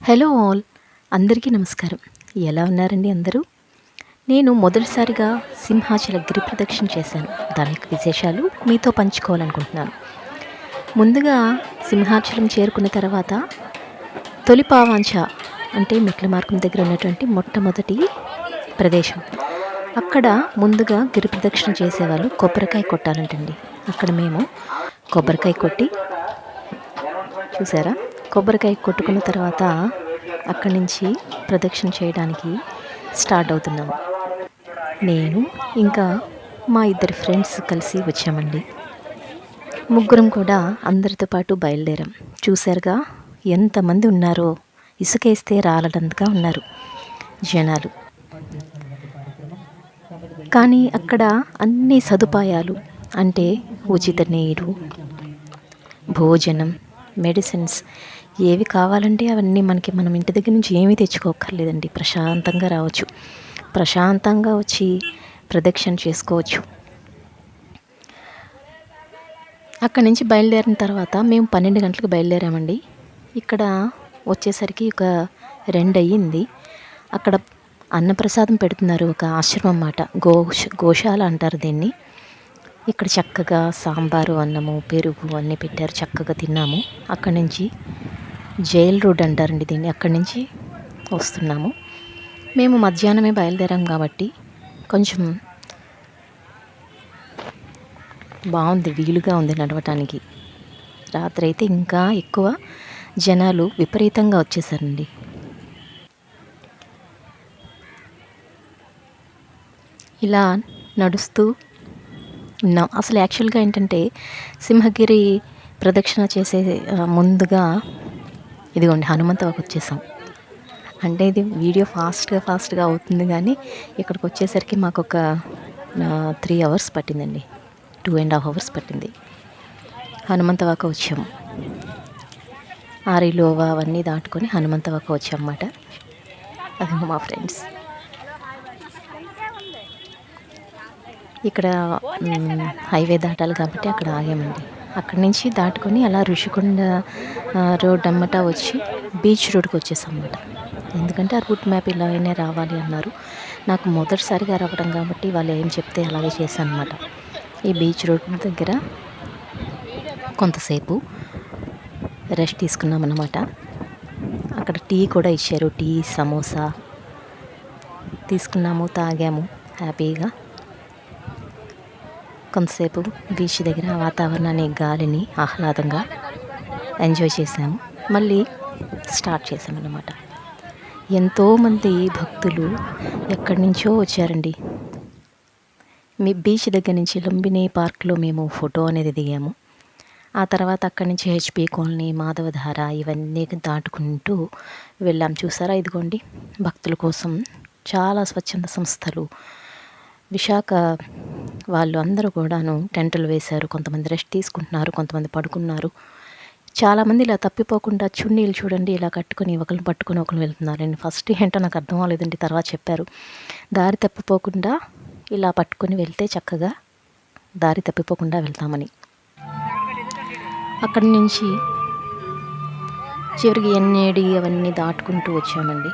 Hello all, అందరికీ నమస్కారం. ఎలా ఉన్నారండి అందరూ? నేను మొదటిసారిగా సింహాచల గిరి ప్రదక్షిణ చేశాను. దాని యొక్క విశేషాలు మీతో పంచుకోవాలనుకుంటున్నాను. ముందుగా సింహాచలం చేరుకున్న తర్వాత తొలి పావాంచ అంటే మెట్ల మార్గం దగ్గర ఉన్నటువంటి మొట్టమొదటి ప్రదేశం. అక్కడ ముందుగా గిరి ప్రదక్షిణ చేసేవాళ్ళు కొబ్బరికాయ కొట్టాలంటండి. అక్కడ మేము కొబ్బరికాయ కొట్టి చూసారా, కొబ్బరికాయ కొట్టుకున్న తర్వాత అక్కడి నుంచి ప్రదక్షిణ చేయడానికి స్టార్ట్ అవుతున్నాము. నేను ఇంకా మా ఇద్దరు ఫ్రెండ్స్ కలిసి వచ్చామండి. ముగ్గురం కూడా అందరితో పాటు బయలుదేరాం. చూశారుగా ఎంతమంది ఉన్నారో, ఇసుకేస్తే రాలడంతగా ఉన్నారు జనాలు. కానీ అక్కడ అన్ని సదుపాయాలు అంటే ఉచిత నీరు, భోజనం, మెడిసిన్స్ ఏవి కావాలంటే అవన్నీ మనం ఇంటి దగ్గర నుంచి ఏమీ తెచ్చుకోక్కర్లేదండి. ప్రశాంతంగా రావచ్చు, ప్రశాంతంగా వచ్చి ప్రదక్షిణ చేసుకోవచ్చు. అక్కడి నుంచి బయలుదేరిన తర్వాత మేము 12 గంటలకు బయలుదేరామండి. ఇక్కడ వచ్చేసరికి ఒక 2 అయ్యింది. అక్కడ అన్నప్రసాదం పెడుతున్నారు, ఒక ఆశ్రమం అన్నమాట. గోశాల అంటారు దీన్ని. ఇక్కడ చక్కగా సాంబారు, అన్నము, పెరుగు అన్నీ పెట్టారు. చక్కగా తిన్నాము. అక్కడి నుంచి జైల్ రోడ్ అంటారండి దీన్ని. అక్కడి నుంచి వస్తున్నాము. మేము మధ్యాహ్నమే బయలుదేరాం కాబట్టి కొంచెం బాగుంది, వీలుగా ఉంది నడవటానికి. రాత్రి అయితే ఇంకా ఎక్కువ జనాలు విపరీతంగా వచ్చేసారండి. ఇలా నడుస్తూ ఉన్నాం. అసలు యాక్చువల్గా ఏంటంటే సింహగిరి ప్రదక్షిణ చేసే ముందుగా ఇదిగోండి హనుమంతవాకు వచ్చేసాం. అంటే ఇది వీడియో ఫాస్ట్గా అవుతుంది, కానీ ఇక్కడికి వచ్చేసరికి మాకు ఒక 3 అవర్స్ పట్టిందండి. 2.5 అవర్స్ పట్టింది. హనుమంతవాకు వచ్చాము. ఆరిలోవా అవన్నీ దాటుకొని హనుమంతవాకు వచ్చామన్నమాట. అది మా ఫ్రెండ్స్. ఇక్కడ హైవే దాటాలి కాబట్టి అక్కడ ఆగామండి. అక్కడి నుంచి దాటుకొని అలా ఋషికొండ రోడ్ అమ్మట వచ్చి బీచ్ రోడ్కి వచ్చేసాం అన్నమాట. ఎందుకంటే ఆ రూట్ మ్యాప్ ఇలాగనే రావాలి అన్నారు. నాకు మొదటిసారిగా రావడం కాబట్టి వాళ్ళు ఏం చెప్తే అలాగే చేశాను అన్నమాట. ఈ బీచ్ రోడ్ దగ్గర కొంతసేపు రెస్ట్ తీసుకున్నాం అన్నమాట. అక్కడ టీ కూడా ఇచ్చారు. టీ, సమోసా తీసుకున్నాము, తాగాము హ్యాపీగా. కొంతసేపు బీచ్ దగ్గర వాతావరణాన్ని, గాలిని ఆహ్లాదంగా ఎంజాయ్ చేసాము. మళ్ళీ స్టార్ట్ చేసామన్నమాట. ఎంతోమంది భక్తులు ఎక్కడి నుంచో వచ్చారండి. మీ బీచ్ దగ్గర నుంచి లుంబిని పార్క్లో మేము ఫోటో అనేది దిగాము. ఆ తర్వాత అక్కడి నుంచి హెచ్పి కాలనీ, మాధవధార ఇవన్నీ దాటుకుంటూ వెళ్ళాం. చూసారా, ఇదిగోండి భక్తుల కోసం చాలా స్వచ్ఛంద సంస్థలు, విశాఖ వాళ్ళు అందరూ కూడాను టెంటులు వేశారు. కొంతమంది రెస్ట్ తీసుకుంటున్నారు, కొంతమంది పడుకున్నారు. చాలామంది ఇలా తప్పిపోకుండా చున్నీలు చూడండి ఇలా కట్టుకొని ఒకరిని పట్టుకొని ఒకరు వెళ్తున్నారండి. ఫస్ట్ ఏంటో నాకు అర్థం అవ్వలేదండి, తర్వాత చెప్పారు. దారి తప్పిపోకుండా ఇలా పట్టుకొని వెళ్తే చక్కగా దారి తప్పిపోకుండా వెళ్తామని. అక్కడి నుంచి చివరికి ఎన్నేడి అవన్నీ దాటుకుంటూ వచ్చామండి.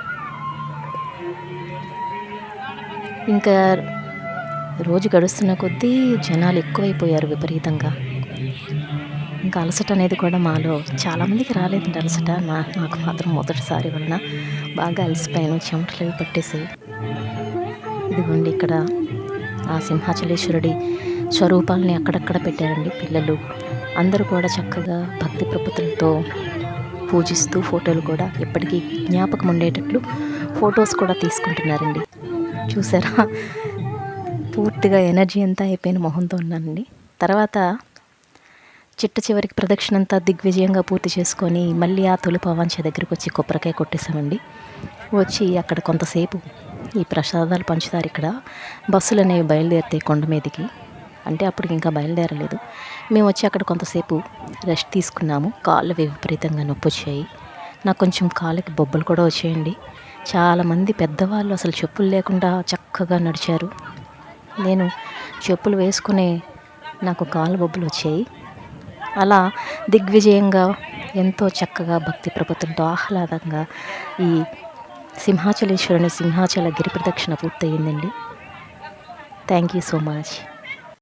ఇంకా రోజు గడుస్తున్న కొద్దీ జనాలు ఎక్కువైపోయారు విపరీతంగా. ఇంకా అలసట అనేది కూడా మాలో చాలామందికి రాలేదండి అలసట. నాకు మాత్రం మొదటిసారి వలన బాగా అలసిపోయాను, చెమటలు పట్టేసి. ఇదిగోండి ఇక్కడ ఆ సింహాచలేశ్వరుడి స్వరూపాలని అక్కడక్కడ పెట్టారండి. పిల్లలు అందరూ కూడా చక్కగా భక్తి ప్రపత్తులతో పూజిస్తూ ఫోటోలు కూడా ఎప్పటికీ జ్ఞాపకం ఉండేటట్లు ఫొటోస్ కూడా తీసుకుంటున్నారండి. చూసారా, పూర్తిగా ఎనర్జీ అంతా అయిపోయిన మొహంతో ఉన్నానండి. తర్వాత చిట్ట చివరికి ప్రదక్షిణ అంతా దిగ్విజయంగా పూర్తి చేసుకొని మళ్ళీ ఆ తొలి పవాంచ దగ్గరికి వచ్చి కొబ్బరికాయ కొట్టేసామండి. వచ్చి అక్కడ కొంతసేపు ఈ ప్రసాదాలు పంచుతారు. ఇక్కడ బస్సులు అనేవి బయలుదేరుతాయి కొండ మీదకి. అంటే అప్పటికి ఇంకా బయలుదేరలేదు. మేము వచ్చి అక్కడ కొంతసేపు రెస్ట్ తీసుకున్నాము. కాళ్ళు విపరీతంగా నొప్పి వచ్చాయి. నాకు కొంచెం కాళ్ళకి బొబ్బలు కూడా వచ్చాయండి. చాలామంది పెద్దవాళ్ళు అసలు చెప్పులు లేకుండా చక్కగా నడిచారు. నేను చెప్పులు వేసుకునే నాకు కాళ్ళ బొబ్బలు వచ్చాయి. అలా దిగ్విజయంగా ఎంతో చక్కగా భక్తి ప్రపత్తులతో ఆహ్లాదంగా ఈ సింహాచలేశ్వరుని సింహాచల గిరి ప్రదక్షిణ పూర్తయిందండి. Thank you so much.